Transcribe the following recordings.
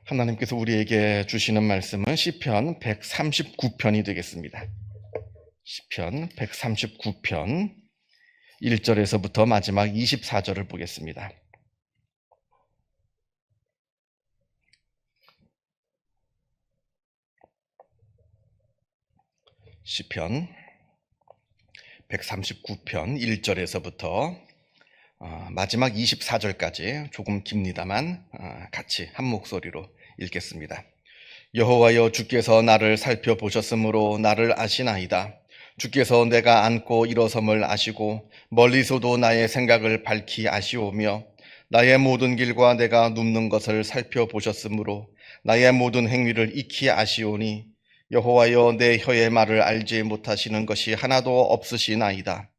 하나님께서 우리에게 주시는 말씀은 시편 139편이 되겠습니다. 시편 139편 1절에서부터 마지막 24절을 보겠습니다. 시편 139편 1절에서부터 마지막 24절까지 조금 깁니다만 같이 한 목소리로 읽겠습니다. 여호와여, 주께서 나를 살펴보셨으므로 나를 아시나이다. 주께서 내가 앉고 일어섬을 아시고 멀리서도 나의 생각을 밝히 아시오며 나의 모든 길과 내가 눕는 것을 살펴보셨으므로 나의 모든 행위를 익히 아시오니 여호와여, 내 혀의 말을 알지 못하시는 것이 하나도 없으시나이다.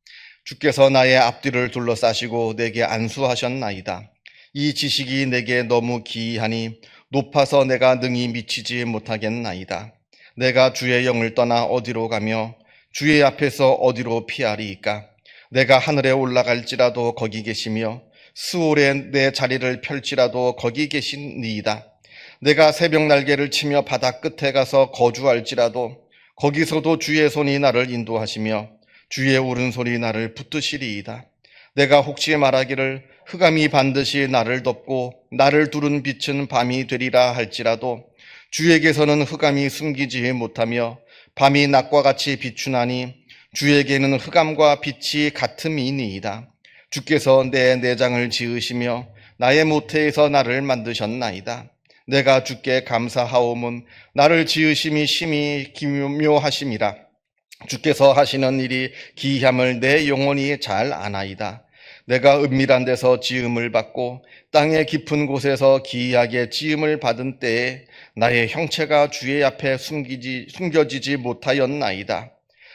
주께서 나의 앞뒤를 둘러싸시고 내게 안수하셨나이다. 이 지식이 내게 너무 기이하니 높아서 내가 능히 미치지 못하겠나이다. 내가 주의 영을 떠나 어디로 가며 주의 앞에서 어디로 피하리이까? 내가 하늘에 올라갈지라도 거기 계시며 수월에 내 자리를 펼지라도 거기 계시니이다. 내가 새벽 날개를 치며 바다 끝에 가서 거주할지라도 거기서도 주의 손이 나를 인도하시며 주의 오른손이 나를 붙드시리이다. 내가 혹시 말하기를 흑암이 반드시 나를 덮고 나를 두른 빛은 밤이 되리라 할지라도 주에게서는 흑암이 숨기지 못하며 밤이 낮과 같이 비추나니 주에게는 흑암과 빛이 같음이니이다. 주께서 내 내장을 지으시며 나의 모태에서 나를 만드셨나이다. 내가 주께 감사하오문 나를 지으심이 심히 기묘하심이라. 주께서 하시는 일이 기이함을 내 영혼이 잘 아나이다. 내가 은밀한 데서 지음을 받고 땅의 깊은 곳에서 기이하게 지음을 받은 때에 나의 형체가 주의 앞에 숨겨지지 못하였나이다.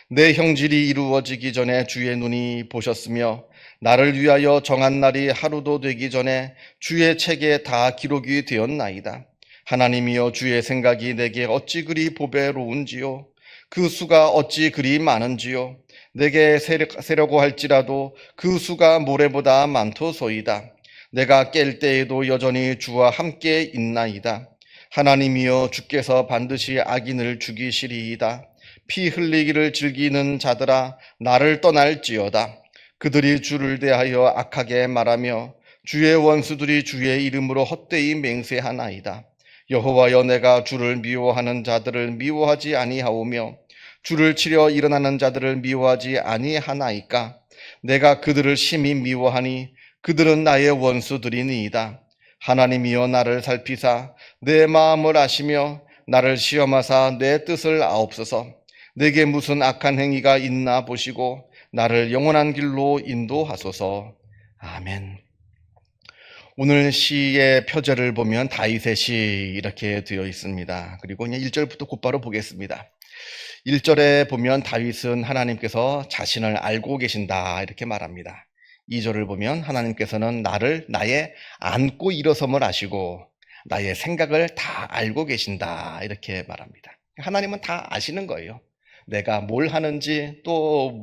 내 형질이 이루어지기 전에 주의 눈이 보셨으며 나를 위하여 정한 날이 하루도 되기 전에 주의 책에 다 기록이 되었나이다. 하나님이여, 주의 생각이 내게 어찌 그리 보배로운지요, 그 수가 어찌 그리 많은지요. 내게 세려고 할지라도 그 수가 모래보다 많도소이다. 내가 깰 때에도 여전히 주와 함께 있나이다. 하나님이여, 주께서 반드시 악인을 죽이시리이다. 피 흘리기를 즐기는 자들아, 나를 떠날지어다. 그들이 주를 대하여 악하게 말하며 주의 원수들이 주의 이름으로 헛되이 맹세하나이다. 여호와여, 내가 주를 미워하는 자들을 미워하지 아니하오며 주를 치려 일어나는 자들을 미워하지 아니하나이까? 내가 그들을 심히 미워하니 그들은 나의 원수들이니이다. 하나님이여, 나를 살피사 내 마음을 아시며 나를 시험하사 내 뜻을 아옵소서. 내게 무슨 악한 행위가 있나 보시고 나를 영원한 길로 인도하소서. 아멘. 오늘 시의 표제를 보면 다윗의 시 이렇게 되어 있습니다. 그리고 그냥 1절부터 곧바로 보겠습니다. 1절에 보면 다윗은 하나님께서 자신을 알고 계신다 이렇게 말합니다. 2절을 보면 하나님께서는 나의 앉고 일어섬을 아시고 나의 생각을 다 알고 계신다 이렇게 말합니다. 하나님은 다 아시는 거예요. 내가 뭘 하는지, 또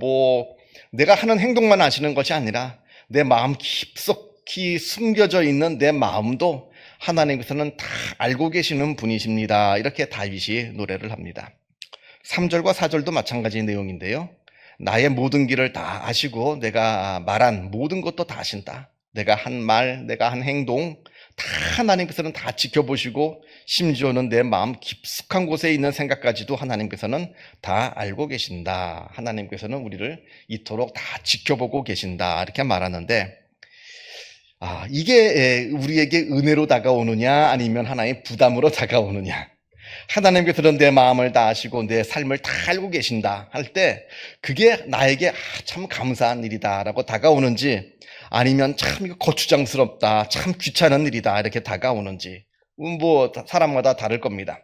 내가 하는 행동만 아시는 것이 아니라 내 마음 깊숙이 숨겨져 있는 내 마음도 하나님께서는 다 알고 계시는 분이십니다. 이렇게 다윗이 노래를 합니다. 3절과 4절도 마찬가지 내용인데요. 나의 모든 길을 다 아시고 내가 말한 모든 것도 다 아신다. 내가 한 말, 내가 한 행동 다 하나님께서는 다 지켜보시고 심지어는 내 마음 깊숙한 곳에 있는 생각까지도 하나님께서는 다 알고 계신다. 하나님께서는 우리를 이토록 다 지켜보고 계신다. 이렇게 말하는데 이게 우리에게 은혜로 다가오느냐 아니면 하나의 부담으로 다가오느냐. 하나님께서는 내 마음을 다 아시고 내 삶을 다 알고 계신다 할 때 그게 나에게 참 감사한 일이다 라고 다가오는지, 아니면 참 이거 거추장스럽다, 참 귀찮은 일이다 이렇게 다가오는지 사람마다 다를 겁니다.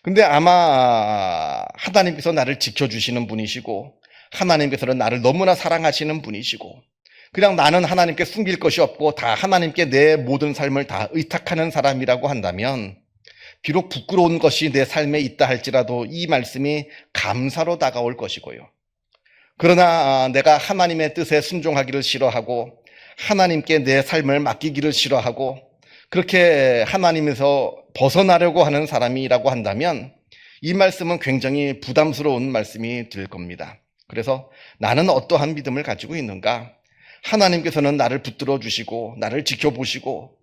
근데 아마 하나님께서 나를 지켜주시는 분이시고 하나님께서는 나를 너무나 사랑하시는 분이시고 그냥 나는 하나님께 숨길 것이 없고 다 하나님께 내 모든 삶을 다 의탁하는 사람이라고 한다면 비록 부끄러운 것이 내 삶에 있다 할지라도 이 말씀이 감사로 다가올 것이고요. 그러나 내가 하나님의 뜻에 순종하기를 싫어하고 하나님께 내 삶을 맡기기를 싫어하고 그렇게 하나님에서 벗어나려고 하는 사람이라고 한다면 이 말씀은 굉장히 부담스러운 말씀이 될 겁니다. 그래서 나는 어떠한 믿음을 가지고 있는가? 하나님께서는 나를 붙들어 주시고 나를 지켜보시고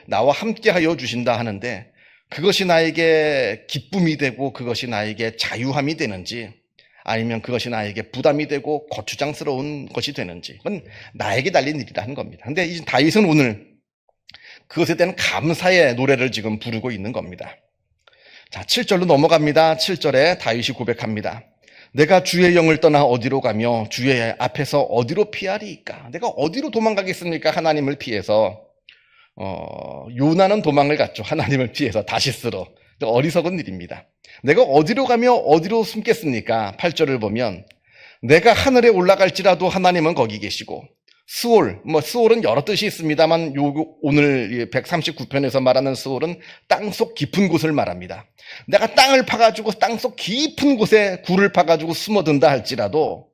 나와 함께 하여 주신다 하는데 그것이 나에게 기쁨이 되고 그것이 나에게 자유함이 되는지 아니면 그것이 나에게 부담이 되고 거추장스러운 것이 되는지 그건 나에게 달린 일이라는 겁니다. 근데 이 다윗은 오늘 그것에 대한 감사의 노래를 지금 부르고 있는 겁니다. 자, 7절로 넘어갑니다. 7절에 다윗이 고백합니다. 내가 주의 영을 떠나 어디로 가며 주의 앞에서 어디로 피하리이까? 내가 어디로 도망가겠습니까? 하나님을 피해서. 요나는 도망을 갔죠. 하나님을 피해서 다시스로. 어리석은 일입니다. 내가 어디로 가며 어디로 숨겠습니까? 8절을 보면 내가 하늘에 올라갈지라도 하나님은 거기 계시고 스올은 여러 뜻이 있습니다만 오늘 139편에서 말하는 스올은 땅속 깊은 곳을 말합니다. 내가 땅을 파가지고 땅속 깊은 곳에 굴을 파가지고 숨어든다 할지라도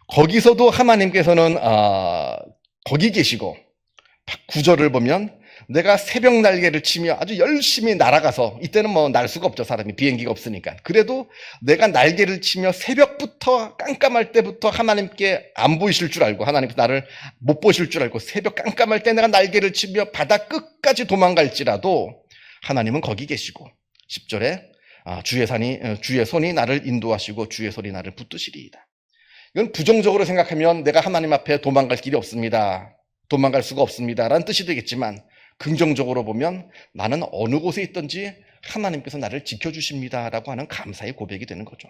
거기서도 하나님께서는 거기 계시고 9절을 보면 내가 새벽 날개를 치며 아주 열심히 날아가서 이때는 날 수가 없죠. 사람이 비행기가 없으니까. 그래도 내가 날개를 치며 새벽부터 깜깜할 때부터 하나님께 안 보이실 줄 알고 하나님께서 나를 못 보실 줄 알고 새벽 깜깜할 때 내가 날개를 치며 바다 끝까지 도망갈지라도 하나님은 거기 계시고 10절에 주의 손이 나를 인도하시고 주의 손이 나를 붙드시리이다. 이건 부정적으로 생각하면 내가 하나님 앞에 도망갈 길이 없습니다. 도망갈 수가 없습니다. 라는 뜻이 되겠지만 긍정적으로 보면 나는 어느 곳에 있든지 하나님께서 나를 지켜주십니다. 라고 하는 감사의 고백이 되는 거죠.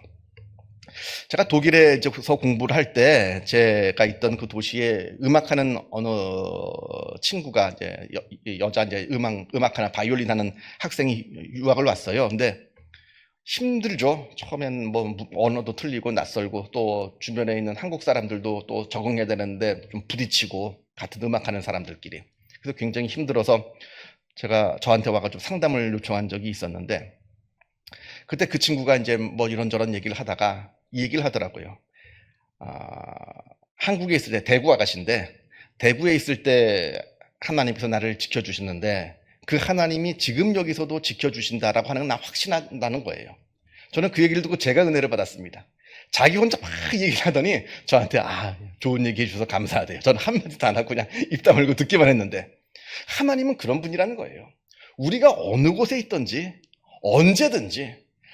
제가 독일에서 공부를 할 때 제가 있던 그 도시에 음악하는 어느 친구가 여자 음악하는 바이올린 하는 학생이 유학을 왔어요. 근데 힘들죠. 처음엔 언어도 틀리고 낯설고 또 주변에 있는 한국 사람들도 또 적응해야 되는데 좀 부딪히고 같은 음악하는 사람들끼리. 그래서 굉장히 힘들어서 저한테 와가지고 상담을 요청한 적이 있었는데 그때 그 친구가 이제 이런저런 얘기를 하다가 이 얘기를 하더라고요. 한국에 있을 때 대구 아가씨인데 대구에 있을 때 하나님께서 나를 지켜주시는데 그 하나님이 지금 여기서도 지켜주신다라고 하는 건 나 확신한다는 거예요. 저는 그 얘기를 듣고 제가 은혜를 받았습니다. 자기 혼자 막 얘기를 하더니 저한테 좋은 얘기 해주셔서 감사하대요. 저는 한마디도 안 하고 그냥 입 다물고 듣기만 했는데 하나님은 그런 분이라는 거예요. 우리가 어느 곳에 있든지 언제든지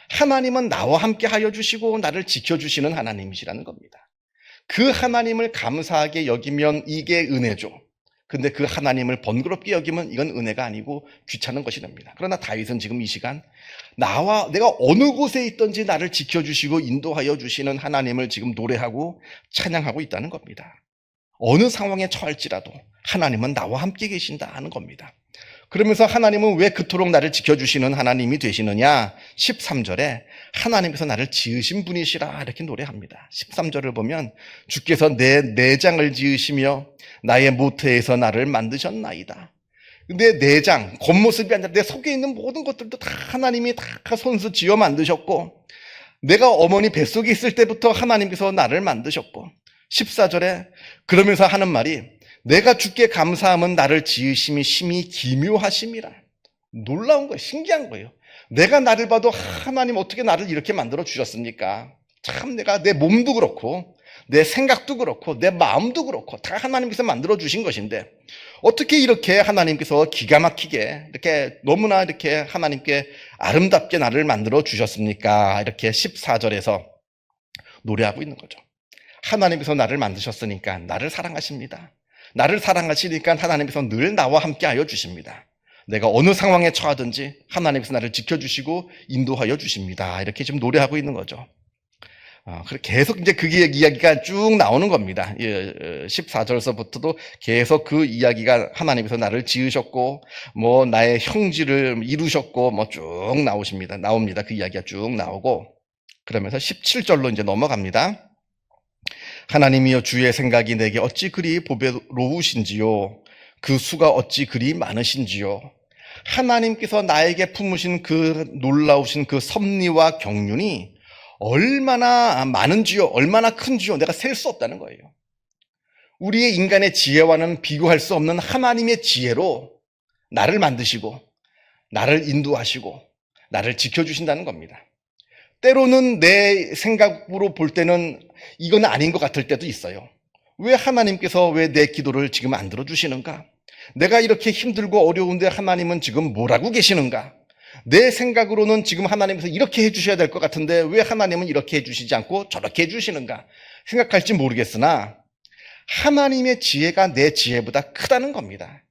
하나님은 나와 함께 하여 주시고 나를 지켜주시는 하나님이시라는 겁니다. 그 하나님을 감사하게 여기면 이게 은혜죠. 근데 그 하나님을 번거롭게 여기면 이건 은혜가 아니고 귀찮은 것이 됩니다. 그러나 다윗은 지금 이 시간 내가 어느 곳에 있든지 나를 지켜주시고 인도하여 주시는 하나님을 지금 노래하고 찬양하고 있다는 겁니다. 어느 상황에 처할지라도 하나님은 나와 함께 계신다 하는 겁니다. 그러면서 하나님은 왜 그토록 나를 지켜주시는 하나님이 되시느냐? 13절에 하나님께서 나를 지으신 분이시라 이렇게 노래합니다. 13절을 보면 주께서 내 내장을 지으시며 나의 모태에서 나를 만드셨나이다. 내 내장, 겉모습이 아니라 내 속에 있는 모든 것들도 다 하나님이 다 손수 지어 만드셨고 내가 어머니 뱃속에 있을 때부터 하나님께서 나를 만드셨고 14절에 그러면서 하는 말이 내가 주께 감사함은 나를 지으심이 심히 기묘하심이라. 놀라운 거예요. 신기한 거예요. 내가 나를 봐도 하나님 어떻게 나를 이렇게 만들어 주셨습니까? 참 내가 내 몸도 그렇고 내 생각도 그렇고 내 마음도 그렇고 다 하나님께서 만들어 주신 것인데 어떻게 이렇게 하나님께서 기가 막히게 이렇게 너무나 이렇게 하나님께 아름답게 나를 만들어 주셨습니까? 이렇게 14절에서 노래하고 있는 거죠. 하나님께서 나를 만드셨으니까 나를 사랑하십니다. 나를 사랑하시니까 하나님께서 늘 나와 함께 하여 주십니다. 내가 어느 상황에 처하든지 하나님께서 나를 지켜주시고 인도하여 주십니다. 이렇게 지금 노래하고 있는 거죠. 계속 이제 그 이야기가 쭉 나오는 겁니다. 14절서부터도 계속 그 이야기가 하나님께서 나를 지으셨고, 나의 형질을 이루셨고, 쭉 나옵니다. 그 이야기가 쭉 나오고, 그러면서 17절로 이제 넘어갑니다. 하나님이여 주의 생각이 내게 어찌 그리 보배로우신지요. 그 수가 어찌 그리 많으신지요. 하나님께서 나에게 품으신 그 놀라우신 그 섭리와 경륜이 얼마나 많은지요. 얼마나 큰지요. 내가 셀 수 없다는 거예요. 우리의 인간의 지혜와는 비교할 수 없는 하나님의 지혜로 나를 만드시고 나를 인도하시고 나를 지켜주신다는 겁니다. 때로는 내 생각으로 볼 때는 이건 아닌 것 같을 때도 있어요. 왜 하나님께서 왜 내 기도를 지금 안 들어주시는가? 내가 이렇게 힘들고 어려운데 하나님은 지금 뭘 하고 계시는가? 내 생각으로는 지금 하나님께서 이렇게 해주셔야 될 것 같은데 왜 하나님은 이렇게 해주시지 않고 저렇게 해주시는가? 생각할지 모르겠으나 하나님의 지혜가 내 지혜보다 크다는 겁니다.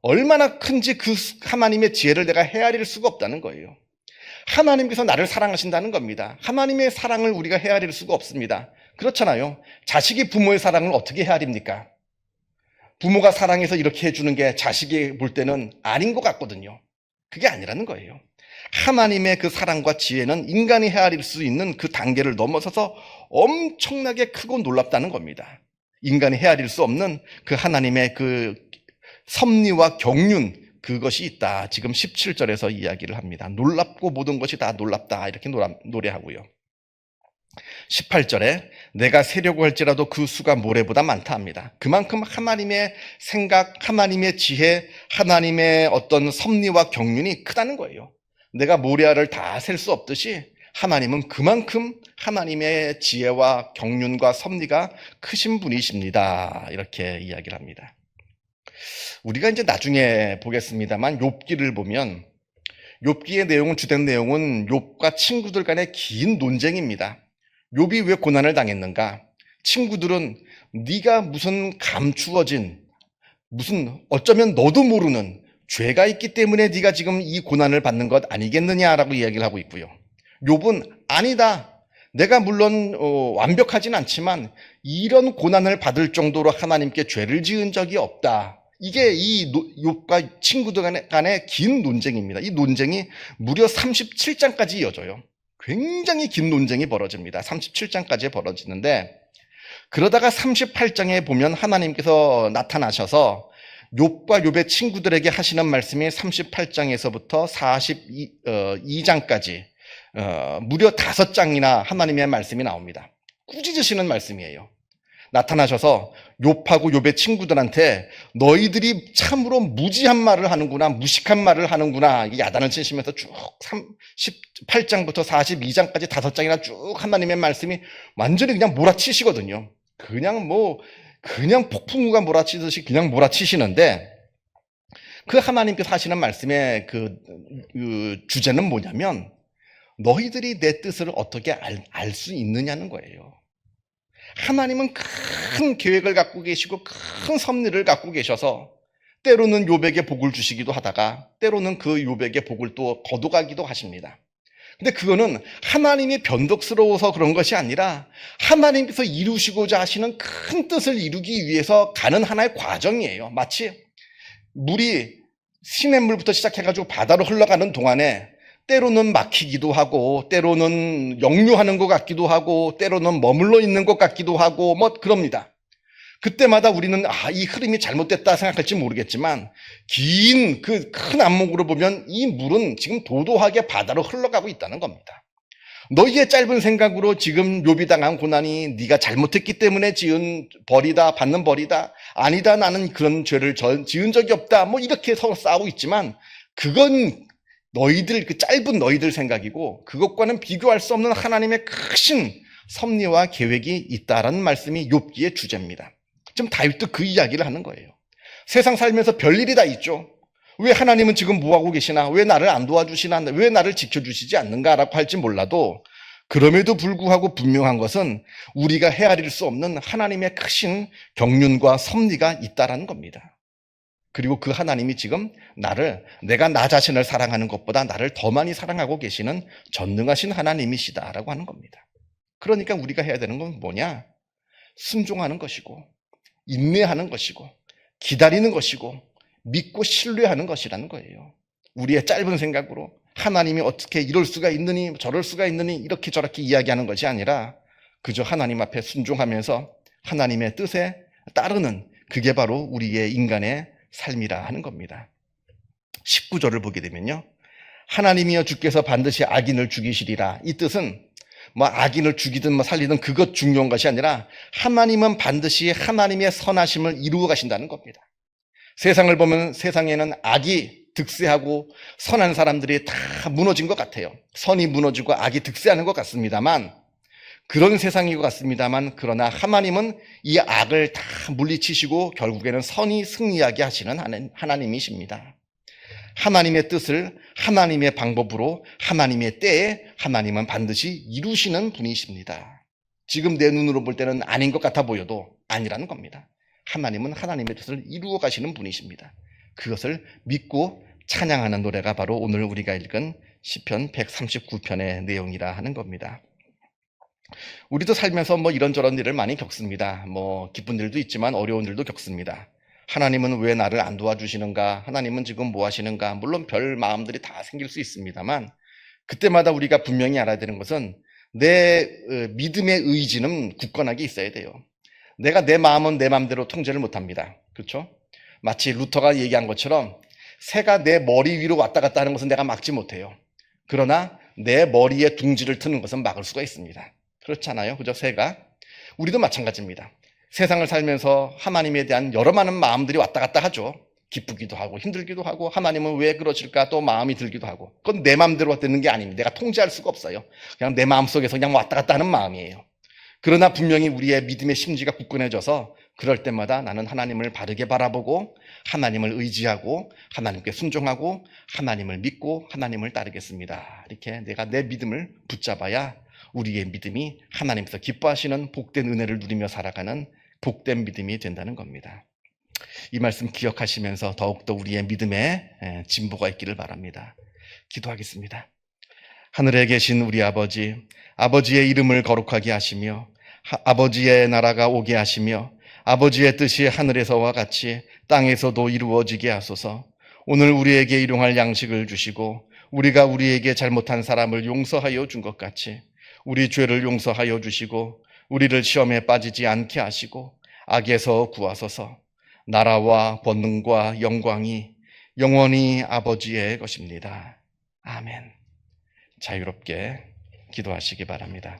얼마나 큰지 그 하나님의 지혜를 내가 헤아릴 수가 없다는 거예요. 하나님께서 나를 사랑하신다는 겁니다. 하나님의 사랑을 우리가 헤아릴 수가 없습니다. 그렇잖아요. 자식이 부모의 사랑을 어떻게 헤아립니까? 부모가 사랑해서 이렇게 해주는 게 자식이 볼 때는 아닌 것 같거든요. 그게 아니라는 거예요. 하나님의 그 사랑과 지혜는 인간이 헤아릴 수 있는 그 단계를 넘어서서 엄청나게 크고 놀랍다는 겁니다. 인간이 헤아릴 수 없는 그 하나님의 그 섭리와 경륜, 그것이 있다. 지금 17절에서 이야기를 합니다. 놀랍고 모든 것이 다 놀랍다. 이렇게 노래하고요. 18절에 내가 세려고 할지라도 그 수가 모래보다 많다 합니다. 그만큼 하나님의 생각, 하나님의 지혜, 하나님의 어떤 섭리와 경륜이 크다는 거예요. 내가 모래알을 다 셀 수 없듯이 하나님은 그만큼 하나님의 지혜와 경륜과 섭리가 크신 분이십니다. 이렇게 이야기를 합니다. 우리가 이제 나중에 보겠습니다만 욥기를 보면 욥기의 내용은 주된 내용은 욥과 친구들 간의 긴 논쟁입니다. 욥이 왜 고난을 당했는가? 친구들은 네가 무슨 감추어진 무슨 어쩌면 너도 모르는 죄가 있기 때문에 네가 지금 이 고난을 받는 것 아니겠느냐라고 이야기를 하고 있고요. 욥은 아니다. 내가 물론 완벽하진 않지만 이런 고난을 받을 정도로 하나님께 죄를 지은 적이 없다. 이게 이 욥과 친구들 간의 긴 논쟁입니다. 이 논쟁이 무려 37장까지 이어져요. 굉장히 긴 논쟁이 벌어집니다. 37장까지 벌어지는데 그러다가 38장에 보면 하나님께서 나타나셔서 욥과 욥의 친구들에게 하시는 말씀이 38장에서부터 42장까지 무려 5장이나 하나님의 말씀이 나옵니다. 꾸짖으시는 말씀이에요. 나타나셔서 욥하고 욥의 친구들한테 너희들이 참으로 무지한 말을 하는구나, 무식한 말을 하는구나, 야단을 치시면서 쭉 38장부터 42장까지 5장이나 쭉 하나님의 말씀이 완전히 그냥 몰아치시거든요. 그냥 폭풍우가 몰아치듯이 그냥 몰아치시는데 그 하나님께서 하시는 말씀의 그 주제는 뭐냐면 너희들이 내 뜻을 어떻게 알 수 있느냐는 거예요. 하나님은 큰 계획을 갖고 계시고 큰 섭리를 갖고 계셔서 때로는 욥에게 복을 주시기도 하다가 때로는 그 욥에게 복을 또 거둬가기도 하십니다. 근데 그거는 하나님이 변덕스러워서 그런 것이 아니라 하나님께서 이루시고자 하시는 큰 뜻을 이루기 위해서 가는 하나의 과정이에요. 마치 물이 시냇물부터 시작해가지고 바다로 흘러가는 동안에 때로는 막히기도 하고 때로는 역류하는 것 같기도 하고 때로는 머물러 있는 것 같기도 하고 그럽니다. 그때마다 우리는 이 흐름이 잘못됐다 생각할지 모르겠지만 긴 그 큰 안목으로 보면 이 물은 지금 도도하게 바다로 흘러가고 있다는 겁니다. 너희의 짧은 생각으로 지금 욥이 당한 고난이 네가 잘못했기 때문에 지은 벌이다, 받는 벌이다, 아니다, 나는 그런 죄를 지은 적이 없다, 이렇게 서로 싸우고 있지만 그건 너희들 그 짧은 너희들 생각이고 그것과는 비교할 수 없는 하나님의 크신 섭리와 계획이 있다라는 말씀이 욥기의 주제입니다. 지금 다윗도 그 이야기를 하는 거예요. 세상 살면서 별일이 다 있죠. 왜 하나님은 지금 뭐하고 계시나? 왜 나를 안 도와주시나? 왜 나를 지켜주시지 않는가라고 할지 몰라도 그럼에도 불구하고 분명한 것은 우리가 헤아릴 수 없는 하나님의 크신 경륜과 섭리가 있다라는 겁니다. 그리고 그 하나님이 지금 내가 나 자신을 사랑하는 것보다 나를 더 많이 사랑하고 계시는 전능하신 하나님이시다라고 하는 겁니다. 그러니까 우리가 해야 되는 건 뭐냐? 순종하는 것이고 인내하는 것이고 기다리는 것이고 믿고 신뢰하는 것이라는 거예요. 우리의 짧은 생각으로 하나님이 어떻게 이럴 수가 있느니 저럴 수가 있느니 이렇게 저렇게 이야기하는 것이 아니라 그저 하나님 앞에 순종하면서 하나님의 뜻에 따르는 그게 바로 우리의 인간의 삶이라 하는 겁니다. 19절을 보게 되면요. 하나님이여 주께서 반드시 악인을 죽이시리라. 이 뜻은 악인을 죽이든 살리든 그것 중요한 것이 아니라 하나님은 반드시 하나님의 선하심을 이루어 가신다는 겁니다. 세상을 보면 세상에는 악이 득세하고 선한 사람들이 다 무너진 것 같아요. 선이 무너지고 악이 득세하는 것 같습니다만, 그런 세상인 것 같습니다만, 그러나 하나님은 이 악을 다 물리치시고 결국에는 선이 승리하게 하시는 하나님이십니다. 하나님의 뜻을 하나님의 방법으로 하나님의 때에 하나님은 반드시 이루시는 분이십니다. 지금 내 눈으로 볼 때는 아닌 것 같아 보여도 아니라는 겁니다. 하나님은 하나님의 뜻을 이루어 가시는 분이십니다. 그것을 믿고 찬양하는 노래가 바로 오늘 우리가 읽은 시편 139편의 내용이라 하는 겁니다. 우리도 살면서 이런저런 일을 많이 겪습니다. 기쁜 일도 있지만 어려운 일도 겪습니다. 하나님은 왜 나를 안 도와주시는가? 하나님은 지금 뭐 하시는가? 물론 별 마음들이 다 생길 수 있습니다만, 그때마다 우리가 분명히 알아야 되는 것은 내 믿음의 의지는 굳건하게 있어야 돼요. 내가 내 마음은 내 마음대로 통제를 못합니다. 그렇죠? 마치 루터가 얘기한 것처럼 새가 내 머리 위로 왔다 갔다 하는 것은 내가 막지 못해요. 그러나 내 머리에 둥지를 트는 것은 막을 수가 있습니다. 그렇잖아요. 그죠? 새가. 우리도 마찬가지입니다. 세상을 살면서 하나님에 대한 여러 많은 마음들이 왔다 갔다 하죠. 기쁘기도 하고 힘들기도 하고, 하나님은 왜 그러실까 또 마음이 들기도 하고. 그건 내 마음대로 되는 게 아닙니다. 내가 통제할 수가 없어요. 그냥 내 마음속에서 그냥 왔다 갔다 하는 마음이에요. 그러나 분명히 우리의 믿음의 심지가 굳건해져서 그럴 때마다 나는 하나님을 바르게 바라보고 하나님을 의지하고 하나님께 순종하고 하나님을 믿고 하나님을 따르겠습니다. 이렇게 내가 내 믿음을 붙잡아야 우리의 믿음이 하나님께서 기뻐하시는 복된 은혜를 누리며 살아가는 복된 믿음이 된다는 겁니다. 이 말씀 기억하시면서 더욱더 우리의 믿음에 진보가 있기를 바랍니다. 기도하겠습니다. 하늘에 계신 우리 아버지, 아버지의 이름을 거룩하게 하시며 아버지의 나라가 오게 하시며 아버지의 뜻이 하늘에서와 같이 땅에서도 이루어지게 하소서. 오늘 우리에게 일용할 양식을 주시고 우리가 우리에게 잘못한 사람을 용서하여 준 것 같이 우리 죄를 용서하여 주시고 우리를 시험에 빠지지 않게 하시고 악에서 구하소서. 나라와 권능과 영광이 영원히 아버지의 것입니다. 아멘. 자유롭게 기도하시기 바랍니다.